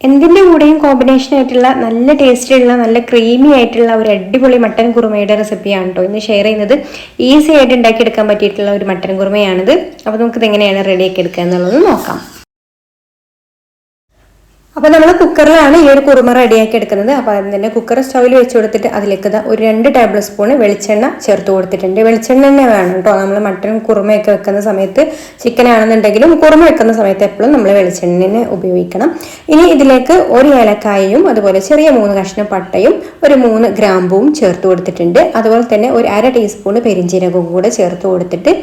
എന്തിൻ്റെ കൂടെയും കോമ്പിനേഷൻ ആയിട്ടുള്ള നല്ല ടേസ്റ്റിലുള്ള നല്ല ക്രീമി ആയിട്ടുള്ള ഒരു അടിപൊളി മട്ടൻ കുറുമയുടെ റെസിപ്പിയാണ് കേട്ടോ ഇന്ന് ഷെയർ ചെയ്യുന്നത്. ഈസി ആയിട്ട് ഉണ്ടാക്കിയെടുക്കാൻ പറ്റിയിട്ടുള്ള ഒരു മട്ടൻ കുറുമയാണിത്. അപ്പോൾ നമുക്കിത് എങ്ങനെയാണ് റെഡിയാക്കി എടുക്കുക എന്നുള്ളത് നോക്കാം. അപ്പോൾ നമ്മൾ കുക്കറിലാണ് ഈ ഒരു കുറുമ റെഡിയാക്കി എടുക്കുന്നത്. അപ്പോൾ അതിന് തന്നെ കുക്കർ സ്റ്റൗവിൽ വെച്ച് കൊടുത്തിട്ട് അതിലേക്ക് ഒരു 2 ടേബിൾ സ്പൂൺ വെളിച്ചെണ്ണ ചേർത്ത് കൊടുത്തിട്ടുണ്ട്. വെളിച്ചെണ്ണ തന്നെ വേണം കേട്ടോ. നമ്മൾ മട്ടൻ കുറുമയൊക്കെ വെക്കുന്ന സമയത്ത്, ചിക്കൻ ആണെന്നുണ്ടെങ്കിലും കുറുമ വെക്കുന്ന സമയത്ത് എപ്പോഴും നമ്മൾ വെളിച്ചെണ്ണ ഉപയോഗിക്കണം. ഇനി ഇതിലേക്ക് ഒരു ഏലക്കായയും അതുപോലെ ചെറിയ 3 കഷ്ണം പട്ടയും ഒരു 3 ഗ്രാമ്പുവും ചേർത്ത് കൊടുത്തിട്ടുണ്ട്. അതുപോലെ തന്നെ ഒരു 1/2 ടീസ്പൂൺ പെരിഞ്ജീരകവും കൂടെ ചേർത്ത് കൊടുത്തിട്ട്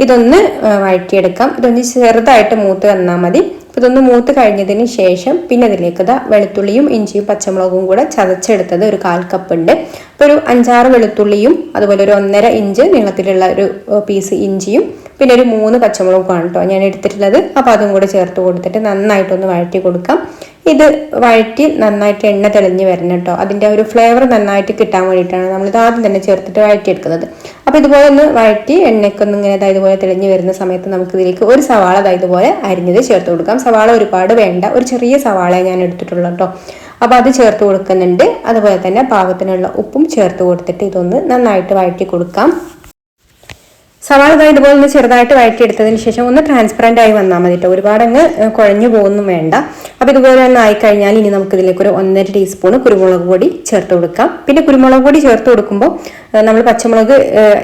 ഇതൊന്ന് വഴറ്റിയെടുക്കാം. ഇതൊന്ന് ചെറുതായിട്ട് മൂത്ത് വന്നാൽ മതി. ഇതൊന്ന് മൂത്ത് കഴിഞ്ഞതിന് ശേഷം പിന്നെ അതിലേക്ക് വെളുത്തുള്ളിയും ഇഞ്ചിയും പച്ചമുളകും കൂടെ ചതച്ചെടുത്തത് ഒരു 1/4 കപ്പ് ഉണ്ട്. അപ്പോൾ ഒരു 5-6 വെളുത്തുള്ളിയും അതുപോലെ ഒരു 1.5 ഇഞ്ച് നീളത്തിലുള്ള ഒരു പീസ് ഇഞ്ചിയും പിന്നെ ഒരു 3 പച്ചമുളകുമാണ് കേട്ടോ ഞാൻ എടുത്തിട്ടുള്ളത്. അപ്പോൾ അതും കൂടെ ചേർത്ത് കൊടുത്തിട്ട് നന്നായിട്ടൊന്ന് വഴറ്റി കൊടുക്കാം. ഇത് വഴറ്റി നന്നായിട്ട് എണ്ണ തെളിഞ്ഞ് വരണം കേട്ടോ. അതിൻ്റെ ഒരു ഫ്ലേവർ നന്നായിട്ട് കിട്ടാൻ വേണ്ടിയിട്ടാണ് നമ്മളിത് ആദ്യം തന്നെ ചേർത്തിട്ട് വഴറ്റിയെടുക്കുന്നത്. അപ്പോൾ ഇതുപോലെ ഒന്ന് വഴറ്റി എണ്ണയ്ക്കൊന്നും ഇങ്ങനെ ഇതുപോലെ തെളിഞ്ഞ് വരുന്ന സമയത്ത് നമുക്ക് ഇതിലേക്ക് ഒരു സവാള ഇതുപോലെ അരിഞ്ഞത് ചേർത്ത് കൊടുക്കാം. സവാള ഒരുപാട് വേണ്ട, ഒരു ചെറിയ സവാള ഞാൻ എടുത്തിട്ടുള്ളൂ കേട്ടോ. അപ്പോൾ അത് ചേർത്ത് കൊടുക്കുന്നുണ്ട്. അതുപോലെ തന്നെ പാകത്തിനുള്ള ഉപ്പും ചേർത്ത് കൊടുത്തിട്ട് ഇതൊന്ന് നന്നായിട്ട് വഴറ്റി കൊടുക്കാം. സവാള ഇതുപോലെ ഒന്ന് ചെറുതായിട്ട് വഴറ്റിയെടുത്തതിന് ശേഷം ഒന്ന് ട്രാൻസ്പെറൻ്റ് ആയി വന്നാൽ മതി കേട്ടോ. ഒരുപാട് അങ്ങ് കുഴഞ്ഞു പോകുന്നു വേണ്ട. അപ്പോൾ ഇതുപോലെ ഒന്ന് ആയിക്കഴിഞ്ഞാൽ ഇനി നമുക്ക് ഇതിലേക്ക് ഒരു 1.5 ടീസ്പൂൺ കുരുമുളക് പൊടി ചേർത്ത് കൊടുക്കാം. പിന്നെ കുരുമുളക് പൊടി ചേർത്ത് കൊടുക്കുമ്പോൾ നമ്മൾ പച്ചമുളക്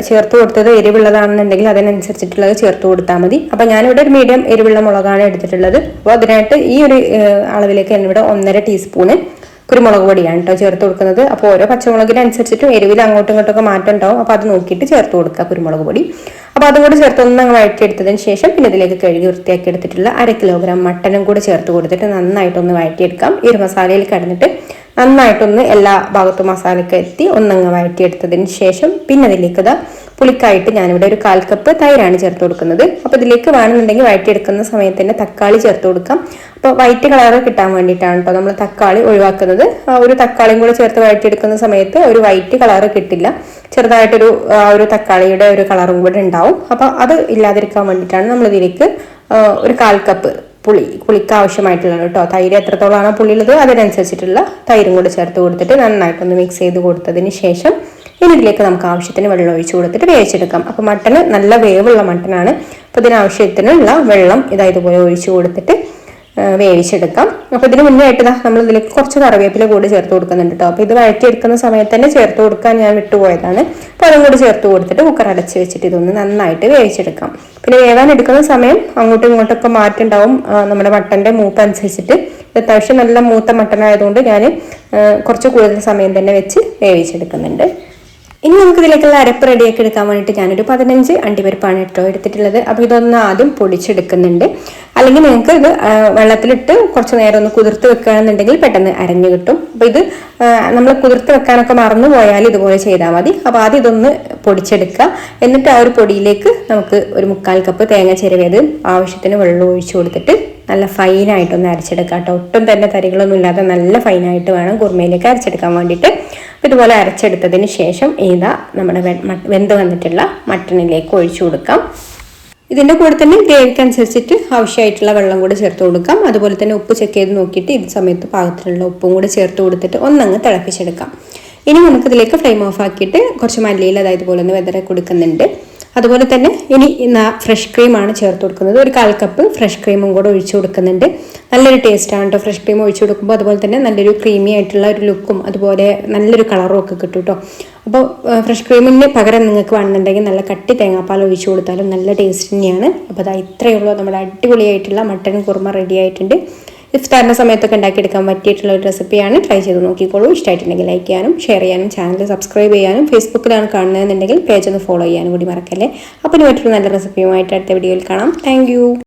ചേർത്ത് കൊടുത്തത് എരിവുള്ളതാണെന്നുണ്ടെങ്കിൽ അതിനനുസരിച്ചിട്ടുള്ളത് ചേർത്ത് കൊടുത്താൽ മതി. അപ്പോൾ ഞാനിവിടെ ഒരു മീഡിയം എരിവുള്ള മുളകാണ് എടുത്തിട്ടുള്ളത്. അപ്പോൾ അതിനായിട്ട് ഈ ഒരു അളവിലേക്ക് ഞാനിവിടെ 1.5 ടീസ്പൂണ് കുരുമുളക് പൊടിയാണ് കേട്ടോ ചേർത്ത് കൊടുക്കുന്നത്. അപ്പോൾ ഓരോ പച്ചമുളകിനനുസരിച്ചിട്ടും എരിവിൽ അങ്ങോട്ടും ഇങ്ങോട്ടൊക്കെ മാറ്റം ഉണ്ടാവും. അപ്പോൾ അത് നോക്കിയിട്ട് ചേർത്ത് കൊടുക്കുക കുരുമുളക് പൊടി. അപ്പോൾ അതും കൂടി ചേർത്ത് ഒന്ന് വഴറ്റിയെടുത്തതിന് ശേഷം പിന്നെ ഇതിലേക്ക് കഴുകി വൃത്തിയാക്കി എടുത്തിട്ടുള്ള 1/2 കിലോഗ്രാം മട്ടനും കൂടി ചേർത്ത് കൊടുത്തിട്ട് നന്നായിട്ടൊന്ന് വഴറ്റിയെടുക്കാം. ഈ ഒരു മസാലയിൽ കിടന്നിട്ട് നന്നായിട്ടൊന്ന് എല്ലാ ഭാഗത്തും മസാലയൊക്കെ എത്തി ഒന്നങ്ങ് വഴറ്റിയെടുത്തതിന് ശേഷം പിന്നെ അതിലേക്ക് പുളിക്കായിട്ട് ഞാനിവിടെ ഒരു 1/4 കപ്പ് തൈരാണ് ചേർത്ത് കൊടുക്കുന്നത്. അപ്പോൾ ഇതിലേക്ക് വേണമെന്നുണ്ടെങ്കിൽ വഴറ്റിയെടുക്കുന്ന സമയത്ത് തന്നെ തക്കാളി ചേർത്ത് കൊടുക്കാം. അപ്പോൾ വൈറ്റ് കളർ കിട്ടാൻ വേണ്ടിയിട്ടാണ് കേട്ടോ നമ്മൾ തക്കാളി ഒഴിവാക്കുന്നത്. ഒരു തക്കാളിയും കൂടെ ചേർത്ത് വഴറ്റിയെടുക്കുന്ന സമയത്ത് ഒരു വൈറ്റ് കളർ കിട്ടില്ല, ചെറുതായിട്ടൊരു ഒരു തക്കാളിയുടെ ഒരു കൂടെ ഉണ്ടാവും. അപ്പോൾ അത് ഇല്ലാതിരിക്കാൻ വേണ്ടിയിട്ടാണ് നമ്മൾ ഇതിലേക്ക് ഒരു 1/4 കപ്പ് പുളിക്ക് ആവശ്യമായിട്ടുള്ളത് കേട്ടോ. തൈര് എത്രത്തോളമാണോ പുളിയുള്ളത് അതിനനുസരിച്ചിട്ടുള്ള തൈരും കൂടെ ചേർത്ത് കൊടുത്തിട്ട് നന്നായിട്ടൊന്ന് മിക്സ് ചെയ്ത് കൊടുത്തതിന് ശേഷം ഇനി ഇതിലേക്ക് നമുക്ക് ആവശ്യത്തിന് വെള്ളം ഒഴിച്ച് കൊടുത്തിട്ട് വേവിച്ചെടുക്കാം. അപ്പോൾ മട്ടന് നല്ല വേവുള്ള മട്ടനാണ്. അപ്പോൾ ഇതിനാവശ്യത്തിനുള്ള വെള്ളം ഇതുപോലെ ഒഴിച്ച് കൊടുത്തിട്ട് വേവിച്ചെടുക്കാം. അപ്പോൾ ഇതിന് മുന്നേ ആയിട്ട് നമ്മൾ ഇതിലേക്ക് കുറച്ച് കറിവേപ്പില കൂടി ചേർത്ത് കൊടുക്കുന്നുണ്ട് കേട്ടോ. അപ്പോൾ ഇത് വഴറ്റിയെടുക്കുന്ന സമയത്ത് തന്നെ ചേർത്ത് കൊടുക്കാൻ ഞാൻ വിട്ടുപോയതാണ്. അപ്പോൾ അതും കൂടി ചേർത്ത് കൊടുത്തിട്ട് കുക്കർ അടച്ച് വെച്ചിട്ട് ഇതൊന്ന് നന്നായിട്ട് വേവിച്ചെടുക്കാം. പിന്നെ വേവാൻ എടുക്കുന്ന സമയം അങ്ങോട്ടും ഇങ്ങോട്ടൊക്കെ മാറ്റുണ്ടാവും നമ്മുടെ മട്ടൻ്റെ മൂപ്പ് അനുസരിച്ചിട്ട്. അത്യാവശ്യം നല്ല മൂത്ത മട്ടനായതുകൊണ്ട് ഞാൻ കുറച്ച് കൂടുതൽ സമയം തന്നെ വെച്ച് വേവിച്ചെടുക്കുന്നുണ്ട്. ഇനി നമുക്ക് ഇതിലേക്കുള്ള അരപ്പ് റെഡിയാക്കി എടുക്കാൻ വേണ്ടിയിട്ട് ഞാനൊരു 15 അണ്ടിപ്പരിപ്പാണ് കേട്ടോ എടുത്തിട്ടുള്ളത്. അപ്പോൾ ഇതൊന്ന് ആദ്യം പൊടിച്ചെടുക്കുന്നുണ്ട്. അല്ലെങ്കിൽ നിങ്ങൾക്ക് ഇത് വെള്ളത്തിലിട്ട് കുറച്ച് നേരം ഒന്ന് കുതിർത്ത് വെക്കുകയാണെന്നുണ്ടെങ്കിൽ പെട്ടെന്ന് അരഞ്ഞു കിട്ടും. അപ്പോൾ ഇത് നമ്മൾ കുതിർത്ത് വെക്കാനൊക്കെ മറന്നു പോയാൽ ഇതുപോലെ ചെയ്താൽ മതി. അപ്പോൾ ആദ്യം ഇതൊന്ന് പൊടിച്ചെടുക്കുക. എന്നിട്ട് ആ ഒരു പൊടിയിലേക്ക് നമുക്ക് ഒരു 1/4 കപ്പ് തേങ്ങ ചിരവിയത് ആവശ്യത്തിന് വെള്ളം ഒഴിച്ചു കൊടുത്തിട്ട് നല്ല ഫൈനായിട്ടൊന്ന് അരച്ചെടുക്കാം കേട്ടോ. ഒട്ടും തന്നെ തരികളൊന്നും ഇല്ലാതെ നല്ല ഫൈനായിട്ട് വേണം കുറുമയിലേക്ക് അരച്ചെടുക്കാൻ വേണ്ടിയിട്ട്. ഇതുപോലെ അരച്ചെടുത്തതിന് ശേഷം നമ്മുടെ വെന്ത് വന്നിട്ടുള്ള മട്ടണിലേക്ക് ഒഴിച്ചു കൊടുക്കാം. ഇതിൻ്റെ കൂടെ തന്നെ ഗ്രേവിക്കനുസരിച്ചിട്ട് ആവശ്യമായിട്ടുള്ള വെള്ളം കൂടെ ചേർത്ത് കൊടുക്കാം. അതുപോലെ തന്നെ ഉപ്പ് ചെക്ക് ചെയ്ത് നോക്കിയിട്ട് ഈ സമയത്ത് പാകത്തിലുള്ള ഉപ്പും കൂടെ ചേർത്ത് കൊടുത്തിട്ട് ഒന്നങ്ങ് തിളപ്പിച്ചെടുക്കാം. ഇനി നമുക്കിതിലേക്ക് ഫ്ലെയിം ഓഫ് ആക്കിയിട്ട് കുറച്ച് മല്ലിയില ഇതുപോലെ ഒന്ന് വെതറി കൊടുക്കുന്നുണ്ട്. അതുപോലെ തന്നെ ഇനി ഫ്രഷ് ക്രീമാണ് ചേർത്ത് കൊടുക്കുന്നത്. ഒരു 1/4 കപ്പ് ഫ്രഷ് ക്രീമും കൂടെ ഒഴിച്ചു കൊടുക്കുന്നുണ്ട്. നല്ലൊരു ടേസ്റ്റാണ് കേട്ടോ ഫ്രഷ് ക്രീം ഒഴിച്ചു കൊടുക്കുമ്പോൾ. അതുപോലെ തന്നെ നല്ലൊരു ക്രീമി ആയിട്ടുള്ള ഒരു ലുക്കും അതുപോലെ നല്ലൊരു കളറും ഒക്കെ കിട്ടും കേട്ടോ. അപ്പോൾ ഫ്രഷ് ക്രീമിന് പകരം നിങ്ങൾക്ക് വേണമെന്നുണ്ടെങ്കിൽ നല്ല കട്ടി തേങ്ങാപ്പാൽ ഒഴിച്ചു കൊടുത്താലും നല്ല ടേസ്റ്റ് തന്നെയാണ്. അപ്പോൾ അത് ഇത്രയേ ഉള്ളൂ, നമ്മുടെ അടിപൊളിയായിട്ടുള്ള മട്ടൻ കുറുമ റെഡി ആയിട്ടുണ്ട്. ഇഫ്താറിൻ്റെ സമയത്തൊക്കെ ഉണ്ടാക്കിയെടുക്കാൻ പറ്റിയിട്ടുള്ള ഒരു റെസിപ്പിയാണ്. ട്രൈ ചെയ്ത് നോക്കിക്കോളൂ. ഇഷ്ടമായിട്ടുണ്ടെങ്കിൽ ലൈക്ക് ചെയ്യാനും ഷെയർ ചെയ്യാനും ചാനൽ സബ്സ്ക്രൈബ് ചെയ്യാനും ഫേസ്ബുക്കിലാണ് കാണുന്നതെന്നുണ്ടെങ്കിൽ പേജ് ഒന്ന് ഫോളോ ചെയ്യാനും കൂടി മറക്കല്ലേ. അപ്പോൾ ഇനി മറ്റൊരു നല്ല റെസിപ്പിയുമായിട്ട് അടുത്ത വീഡിയോയിൽ കാണാം. താങ്ക്